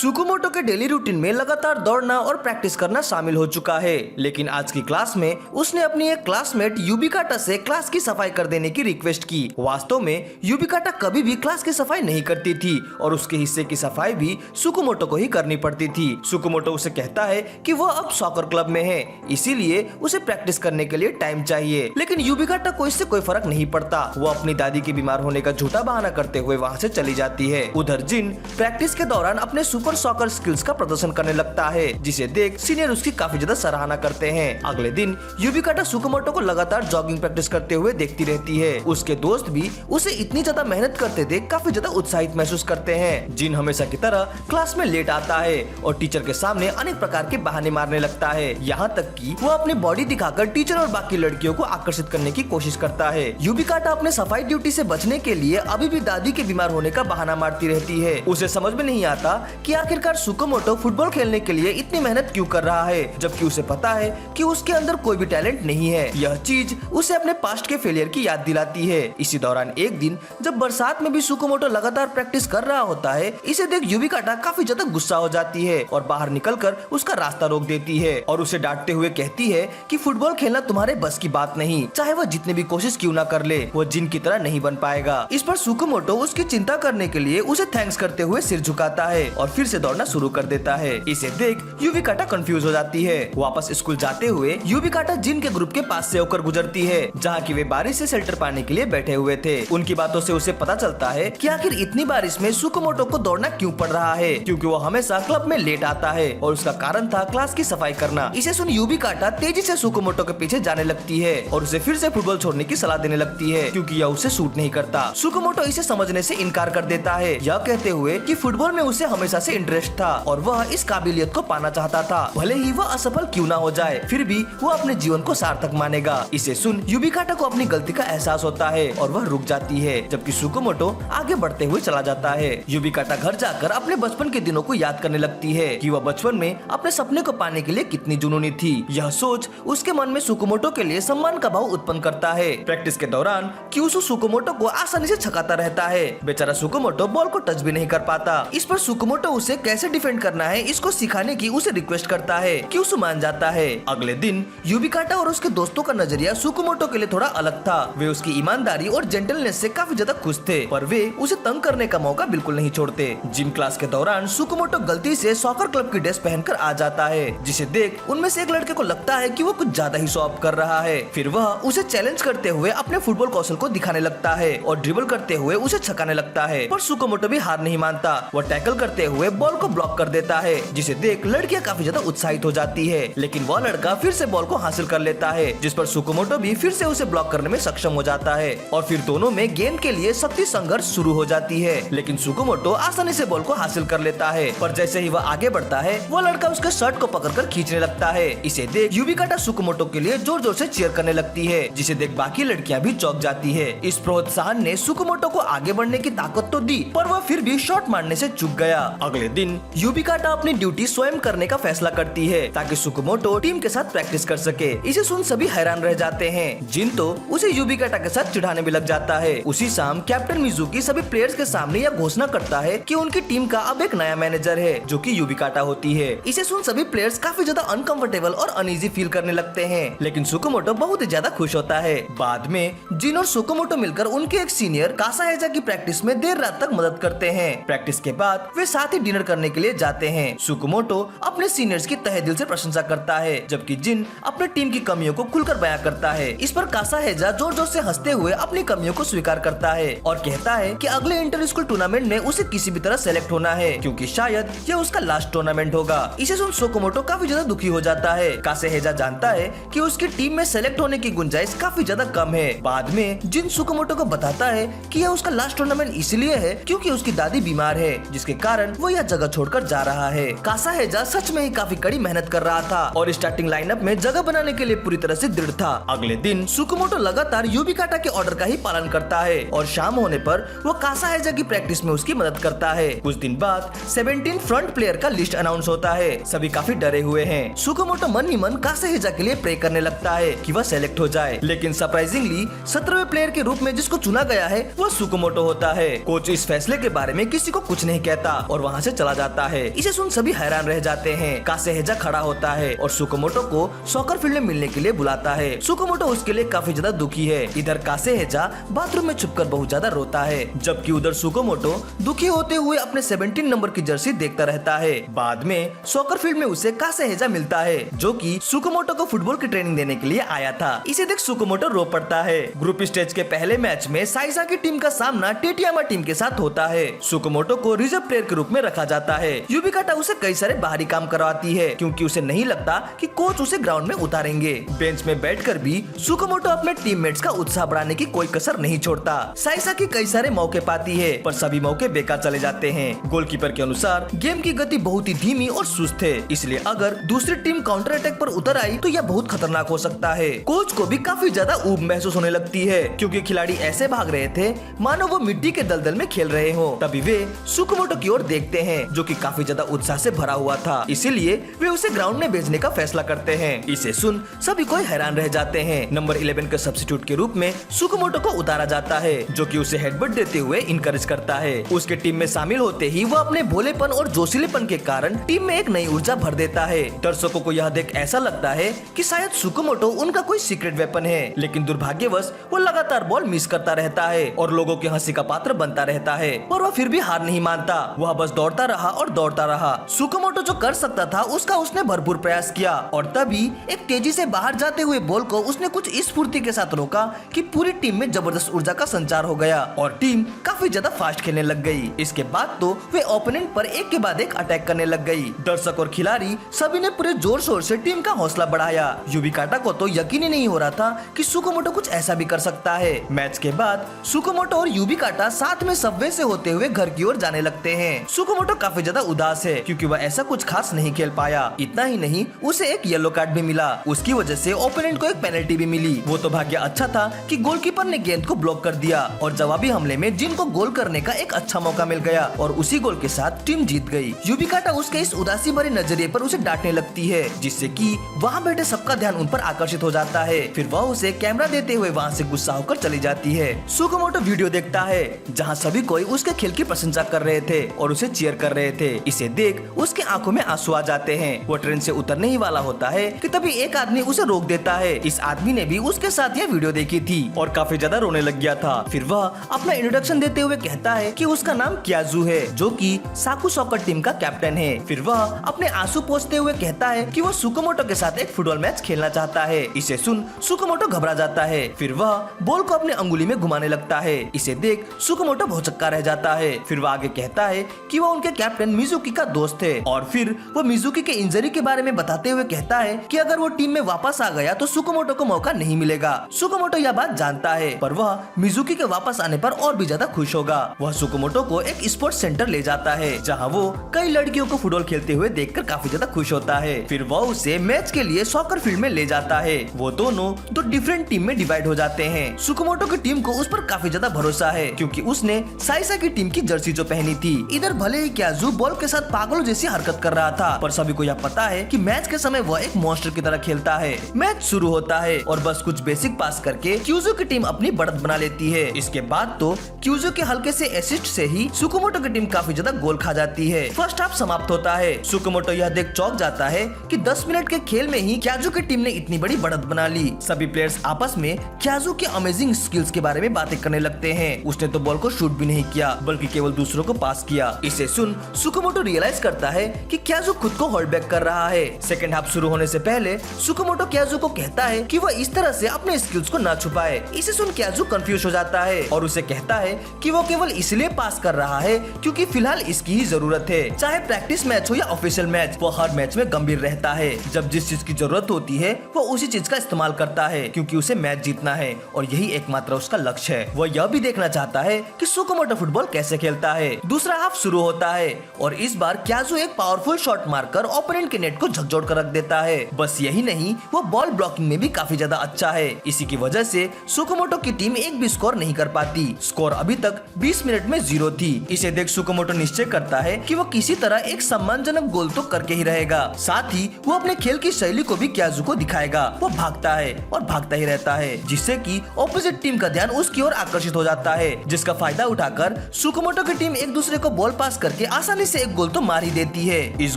सुकुमोटो के daily routine में लगातार दौड़ना और प्रैक्टिस करना शामिल हो चुका है, लेकिन आज की क्लास में उसने अपनी एक क्लासमेट युबिकाटा से क्लास की सफाई कर देने की रिक्वेस्ट की। वास्तव में युबिकाटा कभी भी क्लास की सफाई नहीं करती थी और उसके हिस्से की सफाई भी सुकुमोटो को ही करनी पड़ती थी। सुकुमोटो उसे कहता है कि वह अब सॉकर क्लब में है, इसीलिए उसे प्रैक्टिस करने के लिए टाइम चाहिए, लेकिन युबिकाटा को इससे कोई फर्क नहीं पड़ता। वो अपनी दादी के बीमार होने का झूठा बहाना करते हुए वहाँ से चली जाती है। उधर जिन प्रैक्टिस के दौरान अपने सुपर सॉकर स्किल्स का प्रदर्शन करने लगता है, जिसे देख सीनियर उसकी काफी ज्यादा सराहना करते हैं। अगले दिन युबिकाटा सुकुमोटो को लगातार जॉगिंग प्रैक्टिस करते हुए देखती रहती है। उसके दोस्त भी उसे इतनी ज्यादा मेहनत करते देख काफी ज्यादा उत्साहित महसूस करते हैं। जिन हमेशा की तरह क्लास में लेट आता है और टीचर के सामने अनेक प्रकार के बहाने मारने लगता है, यहाँ तक कि वो अपनी बॉडी दिखाकर टीचर और बाकी लड़कियों को आकर्षित करने की कोशिश करता है। युबिकाटा अपने सफाई ड्यूटी से बचने के लिए अभी भी दादी के बीमार होने का बहाना मारती रहती है। उसे समझ में नहीं आता कि आखिरकार सुकुमोटो फुटबॉल खेलने के लिए इतनी मेहनत क्यों कर रहा है, जबकि उसे पता है कि उसके अंदर कोई भी टैलेंट नहीं है। यह चीज उसे अपने पास्ट के फेलियर की याद दिलाती है। इसी दौरान एक दिन जब बरसात में भी सुकुमोटो लगातार प्रैक्टिस कर रहा होता है, इसे देख युबिकाटा काफी ज्यादा गुस्सा हो जाती है और बाहर निकलकर उसका रास्ता रोक देती है और उसे डांटते हुए कहती है कि फुटबॉल खेलना तुम्हारे बस की बात नहीं, चाहे वह जितने भी कोशिश क्यों ना कर ले, वो जिन की तरह नहीं बन पाएगा। इस पर सुकुमोटो उसकी चिंता करने के लिए उसे थैंक्स करते हुए सिर झुकाता है और फिर से दौड़ना शुरू कर देता है। इसे देख युबिकाटा कंफ्यूज हो जाती है। वापस स्कूल जाते हुए युबिकाटा जिन के ग्रुप के पास से होकर गुजरती है, जहाँ की वे बारिश से शेल्टर पाने के लिए बैठे हुए थे। उनकी बातों से उसे पता चलता है कि आखिर इतनी बारिश में सुकुमोटो को दौड़ना क्यों पड़ रहा है, क्योंकि वो हमेशा क्लब में लेट आता है और उसका कारण था क्लास की सफाई करना। इसे सुन युबिकाटा तेजी से सुकुमोटो के पीछे जाने लगती है और उसे फिर से फुटबॉल छोड़ने की सलाह देने लगती है, क्योंकि यह उसे सूट नहीं करता। सुकुमोटो इसे समझने से इनकार कर देता है, यह कहते हुए कि फुटबॉल में उसे हमेशा से इंटरेस्ट था और वह इस काबिलियत को पाना चाहता था, भले ही वह असफल क्यों ना हो जाए, फिर भी वो अपने जीवन को सार्थक मानेगा। इसे सुन युबिकाटा को अपनी गलती का एहसास होता है और वह रुक जाती है, जबकि सुकुमोटो आगे बढ़ते हुए चला जाता है। युबिकाटा घर जाकर अपने बचपन के दिनों को याद करने लगती है कि वह बचपन में अपने सपने को पाने के लिए कितनी जुनूनी थी। यह सोच उसके मन में सुकुमोटो के लिए सम्मान का भाव उत्पन्न करता है। प्रैक्टिस के दौरान क्यूसु सुकुमोटो को आसानी से छकाता रहता है। बेचारा सुकुमोटो बॉल को टच भी नहीं कर पाता। इस पर सुकुमोटो उसे कैसे डिफेंड करना है इसको सिखाने की उसे रिक्वेस्ट करता है। क्यूसु मान जाता है। अगले दिन युबिकाटा और उसके दोस्तों का नजरिया सुकुमोटो के लिए थोड़ा अलग था। वे उसकी ईमानदारी और जेंटलनेस से काफी ज्यादा खुश थे, पर वे उसे तंग करने का मौका बिल्कुल नहीं छोड़ते। जिम क्लास के दौरान सुकुमोटो गलती से सॉकर क्लब की ड्रेस पहनकर आ जाता है, जिसे देख उनमें से एक लड़के को लगता है कि वो कुछ ज्यादा ही शो ऑफ कर रहा है। फिर वह उसे चैलेंज करते हुए अपने फुटबॉल कौशल को दिखाने लगता है और ड्रिबल करते हुए उसे छकाने लगता है, पर सुकुमोटो भी हार नहीं मानता। वह टैकल करते हुए बॉल को ब्लॉक कर देता है, जिसे देख लड़कियां काफी ज्यादा उत्साहित हो जाती है, लेकिन वह लड़का फिर से बॉल को हासिल कर लेता है, जिस पर सुकुमोटो भी फिर से उसे ब्लॉक करने में सक्षम हो जाता है और फिर दोनों में गेंद के लिए सख्ती संघर्ष शुरू हो जाती है। लेकिन सुकुमोटो आसानी से बॉल को हासिल कर लेता है, पर जैसे ही वह आगे बढ़ता है वह लड़का उसके शर्ट को पकड़कर खींचने लगता है। इसे देख युबिकाटा सुकुमोटो के लिए जोर जोर से चीयर करने लगती है, जिसे देख बाकी लड़कियां भी चौंक जाती है। इस प्रोत्साहन ने सुकुमोटो को आगे बढ़ने की ताकत तो दी, पर वह फिर भी शॉट मारने से चूक गया। अगले दिन युबिकाटा अपनी ड्यूटी स्वयं करने का फैसला करती है ताकि सुकुमोटो टीम के साथ प्रैक्टिस कर सके। इसे सुन सभी हैरान रह जाते हैं। जिन तो उसे युबिकाटा के साथ चिढ़ाने भी लग जाता है। उसी शाम कैप्टन मिजुकी सभी प्लेयर्स के सामने यह घोषणा करता है कि उनकी टीम का अब एक नया मैनेजर है, जो कि युबिकाटा होती है। इसे सुन सभी प्लेयर्स काफी ज्यादा अनकंफर्टेबल और अनईजी फील करने लगते हैं, लेकिन सुकुमोटो बहुत ही ज्यादा खुश होता है। बाद में जिन और सुकुमोटो मिलकर उनके एक सीनियर कासाहेजा की प्रैक्टिस में देर रात तक मदद करते हैं। प्रैक्टिस के बाद वे साथ ही डिनर करने के लिए जाते हैं। सुकुमोटो अपने सीनियर्स की तहे दिल से प्रशंसा करता है, जबकि जिन अपने टीम की कमियों को खुलकर बयां करता है। इस पर कासाहेजा जोर जोर से हंसते हुए अपनी कमियों को स्वीकार करता है और कहता है कि अगले इंटर स्कूल टूर्नामेंट में उसे किसी भी तरह सेलेक्ट होना है, क्योंकि शायद यह उसका लास्ट टूर्नामेंट होगा। इसे सुन सुकुमोटो काफी ज्यादा दुखी हो जाता है। कासाहेजा जानता है कि उसकी टीम में सेलेक्ट होने की गुंजाइश काफी ज्यादा कम है। बाद में जिन सुकुमोटो को बताता है कि यह उसका लास्ट टूर्नामेंट इसलिए है क्योंकि उसकी दादी बीमार है, जिसके कारण वो यह जगह छोड़कर जा रहा है। कासाहेजा सच में ही काफी कड़ी मेहनत कर रहा था और स्टार्टिंग लाइनअप में जगह बनाने के लिए पूरी तरह से दृढ़ था। अगले दिन सुकुमोटो लगातार युबिकाटा के ऑर्डर का ही पालन करता है और शाम होने पर वो कासाहेजा की प्रैक्टिस में उसकी मदद करता है। कुछ दिन बाद 17 फ्रंट प्लेयर का लिस्ट अनाउंस होता है। सभी काफी डरे हुए हैं। सुकुमोटो मन ही मन कासाहेजा के लिए प्रे करने लगता है कि वह सेलेक्ट हो जाए, लेकिन सरप्राइजिंगली 17वें प्लेयर के रूप में जिसको चुना गया है वो सुकुमोटो होता है। कोच इस फैसले के बारे में किसी को कुछ नहीं कहता और वहाँ से से चला जाता है। इसे सुन सभी हैरान रह जाते हैं। कासेहेजा खड़ा होता है और सुकामोटो को सॉकर फील्ड में मिलने के लिए बुलाता है। सुकामोटो उसके लिए काफी ज्यादा दुखी है। इधर कासेहेजा बाथरूम में छुपकर बहुत ज्यादा रोता है, जबकि उधर सुकामोटो दुखी होते हुए अपने 17 नंबर की जर्सी देखता रहता है। बाद में सॉकर फील्ड में उसे कासेहेजा मिलता है, जो कि सुकामोटो को फुटबॉल की ट्रेनिंग देने के लिए आया था। इसे देख सुकामोटो रो पड़ता है। ग्रुप स्टेज के पहले मैच में साइसा की टीम का सामना टेटियामा टीम के साथ होता है। सुकामोटो को रिजर्व प्लेयर के रूप में रखा जाता है। युबिकाटा उसे कई सारे बाहरी काम करवाती है, क्योंकि उसे नहीं लगता कि कोच उसे ग्राउंड में उतारेंगे। बेंच में बैठकर भी सुकामोटो अपने टीममेट्स का उत्साह बढ़ाने की कोई कसर नहीं छोड़ता। साइसा की कई सारे मौके पाती है, पर सभी मौके बेकार चले जाते हैं। गोलकीपर के अनुसार गेम की गति बहुत ही धीमी और सुस्त है, इसलिए अगर दूसरी टीम काउंटर अटैक पर उतर आई तो यह बहुत खतरनाक हो सकता है। कोच को भी काफी ज्यादा ऊब महसूस होने लगती है, क्योंकि खिलाड़ी ऐसे भाग रहे थे मानो वो मिट्टी के दलदल में खेल रहे हो। तभी वे सुकामोटो की ओर देखते हैं, जो कि काफी ज्यादा उत्साह से भरा हुआ था, इसीलिए वे उसे ग्राउंड में भेजने का फैसला करते हैं। इसे सुन सभी कोई हैरान रह जाते हैं। नंबर 11 के सब्स्टिट्यूट के रूप में सुकामोटो को उतारा जाता है, जो कि उसे हेडबट देते हुए इनकरेज करता है। उसके टीम में शामिल होते ही वह अपने भोलेपन और जोशीलेपन के कारण टीम में एक नई ऊर्जा भर देता है। दर्शकों को यह देख ऐसा लगता है कि शायद सुकामोटो उनका कोई सीक्रेट वेपन है, लेकिन दुर्भाग्यवश वो लगातार बॉल मिस करता रहता है और लोगों की हंसी का पात्र बनता रहता है। और वह फिर भी हार नहीं मानता, वह बस दौड़ता रहा और दौड़ता रहा। सुकामोटो जो कर सकता था उसका उसने भरपूर प्रयास किया, और तभी एक तेजी से बाहर जाते हुए बॉल को उसने कुछ इस स्फूर्ति के साथ रोका कि पूरी टीम में जबरदस्त ऊर्जा का संचार हो गया और टीम काफी ज्यादा फास्ट खेलने लग गई। इसके बाद तो वे ओपोनेंट पर एक के बाद एक अटैक करने लग गई। दर्शक और खिलाड़ी सभी ने पूरे जोर शोर से टीम का हौसला बढ़ाया। युबिकाटा को तो यकीन ही नहीं हो रहा था कि सुकामोटो कुछ ऐसा भी कर सकता है। मैच के बाद सुकामोटो और युबिकाटा साथ में सबवे से होते हुए घर की ओर जाने लगते हैं। सुकामोटो काफी ज्यादा उदास है, क्योंकि वह ऐसा कुछ खास नहीं खेल पाया। इतना ही नहीं, उसे एक येलो कार्ड भी मिला। उसकी वजह से ओपोनेंट को एक पेनल्टी भी मिली। वो तो भाग्य अच्छा था कि गोलकीपर ने गेंद को ब्लॉक कर दिया और जवाबी हमले में जिन को गोल करने का एक अच्छा मौका मिल गया और उसी गोल के साथ टीम जीत गई। युबिकाटा उसके इस उदासी भरे नजरिए पर उसे डांटने लगती है, जिससे कि वहाँ बैठे सबका ध्यान उन पर आकर्षित हो जाता है। फिर वह उसे कैमरा देते हुए वहाँ से गुस्सा होकर चली जाती है। सुकामोटो वीडियो देखता है जहाँ सभी कोई उसके खेल की प्रशंसा कर रहे थे और उसे चीयर कर रहे थे। इसे देख उसके आंखों में आंसू आ जाते हैं। वो ट्रेन से उतरने ही वाला होता है कि तभी एक आदमी उसे रोक देता है। इस आदमी ने भी उसके साथ यह वीडियो देखी थी और काफी ज्यादा रोने लग गया था। फिर वह अपना इंट्रोडक्शन देते हुए कहता है कि उसका नाम क्याजू है, जो कि साकू सॉकर टीम का कैप्टन है। फिर वह अपने आंसू पोंछते हुए कहता है कि वो सुकामोटो के साथ एक फुटबॉल मैच खेलना चाहता है। इसे सुन सुकामोटो घबरा जाता है। फिर वह बॉल को अपनी अंगुली में घुमाने लगता है। इसे देख सुकामोटो भौचक्का रह जाता है। फिर वह आगे कहता है कि वह उनके कैप्टन मिजुकी का दोस्त है और फिर वो मिजुकी के इंजरी के बारे में बताते हुए कहता है कि अगर वो टीम में वापस आ गया तो सुकामोटो को मौका नहीं मिलेगा। सुकामोटो यह बात जानता है, पर वह मिजुकी के वापस आने पर और भी ज्यादा खुश होगा। वह सुकामोटो को एक स्पोर्ट्स सेंटर ले जाता है, जहाँ वो कई लड़कियों को फुटबॉल खेलते हुए देखकर काफी ज्यादा खुश होता है। फिर वह उसे मैच के लिए सॉकर फील्ड में ले जाता है। वो दोनों दो डिफरेंट टीम में डिवाइड हो जाते हैं। सुकामोटो की टीम को उस पर काफी ज्यादा भरोसा है, क्योंकि उसने साइसा की टीम की जर्सी जो पहनी थी। इधर भले ही क्याजू बॉल के साथ पागलों जैसी हरकत कर रहा था, पर सभी को यह पता है कि मैच के समय वह एक मॉन्स्टर की तरह खेलता है। मैच शुरू होता है और बस कुछ बेसिक पास करके क्यूजू की टीम अपनी बढ़त बना लेती है। इसके बाद तो क्यूजू के हल्के से असिस्ट से ही सुकामोटो की टीम काफी ज्यादा गोल खा जाती है। फर्स्ट हाफ समाप्त होता है। सुकामोटो यह देख चौंक जाता है कि 10 मिनट के खेल में ही क्याजू की टीम ने इतनी बड़ी बढ़त बना ली। सभी प्लेयर्स आपस में क्याजू के अमेजिंग स्किल्स के बारे में बातें करने लगते हैं। उसने तो बॉल को शूट भी नहीं किया, बल्कि केवल दूसरों को पास किया। इसे सुन सुकामोटो रियलाइज करता है कि क्याजू खुद को होल्ड बैक कर रहा है। सेकंड हाफ शुरू होने से पहले सुकामोटो क्याजू को कहता है कि वह इस तरह से अपने स्किल्स को ना छुपाए। इसे सुन क्याजू कंफ्यूज हो जाता है और उसे कहता है कि वो केवल इसलिए पास कर रहा है क्योंकि फिलहाल इसकी ही जरूरत है। चाहे प्रैक्टिस मैच हो या ऑफिशियल मैच, वो हर मैच में गंभीर रहता है। जब जिस चीज की जरूरत होती है वो उसी चीज का इस्तेमाल करता है, क्योंकि उसे मैच जीतना है और यही एकमात्र उसका लक्ष्य है। वो यह भी देखना चाहता है कि सुकामोटो फुटबॉल कैसे खेलता है। दूसरा हाफ शुरू होता है और इस बार क्याजू एक पावरफुल शॉट मारकर ओपोनेंट के नेट को झकझोर कर रख देता है। बस यही नहीं, वो बॉल ब्लॉकिंग में भी काफी ज्यादा अच्छा है। इसी की वजह से सुकामोटो की टीम एक भी स्कोर नहीं कर पाती। स्कोर अभी तक 20 मिनट में 0 थी। इसे देख सुकामोटो निश्चय करता है कि वो किसी तरह एक सम्मानजनक गोल तो करके ही रहेगा। साथ ही वो अपने खेल की शैली को भी क्याजू को दिखाएगा। वो भागता है और भागता ही रहता है, जिससे कि ऑपोजिट टीम का ध्यान उसकी ओर आकर्षित हो जाता है, जिसका फायदा उठाकर सुकामोटो की टीम एक दूसरे को बॉल पास करके के आसानी से एक गोल तो मार ही देती है। इस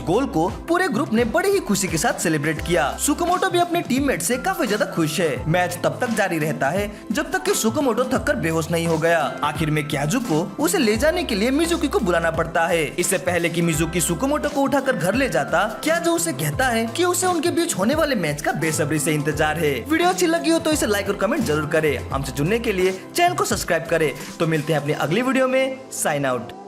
गोल को पूरे ग्रुप ने बड़ी ही खुशी के साथ सेलिब्रेट किया। सुकामोटो भी अपने टीममेट से काफी ज्यादा खुश है। मैच तब तक जारी रहता है जब तक कि सुकामोटो थककर बेहोश नहीं हो गया। आखिर में क्याजू को उसे ले जाने के लिए मिजुकी को बुलाना पड़ता है। इससे पहले कि मिजुकी सुकामोटो को उठाकर घर ले जाता, क्याजू उसे कहता है कि उसे उनके बीच होने वाले मैच का बेसब्री से इंतजार है। वीडियो अच्छी लगी हो तो इसे लाइक और कमेंट जरूर करें। हमसे जुड़ने के लिए चैनल को सब्सक्राइब करें। तो मिलते हैं अपनी अगली वीडियो में। Sign out.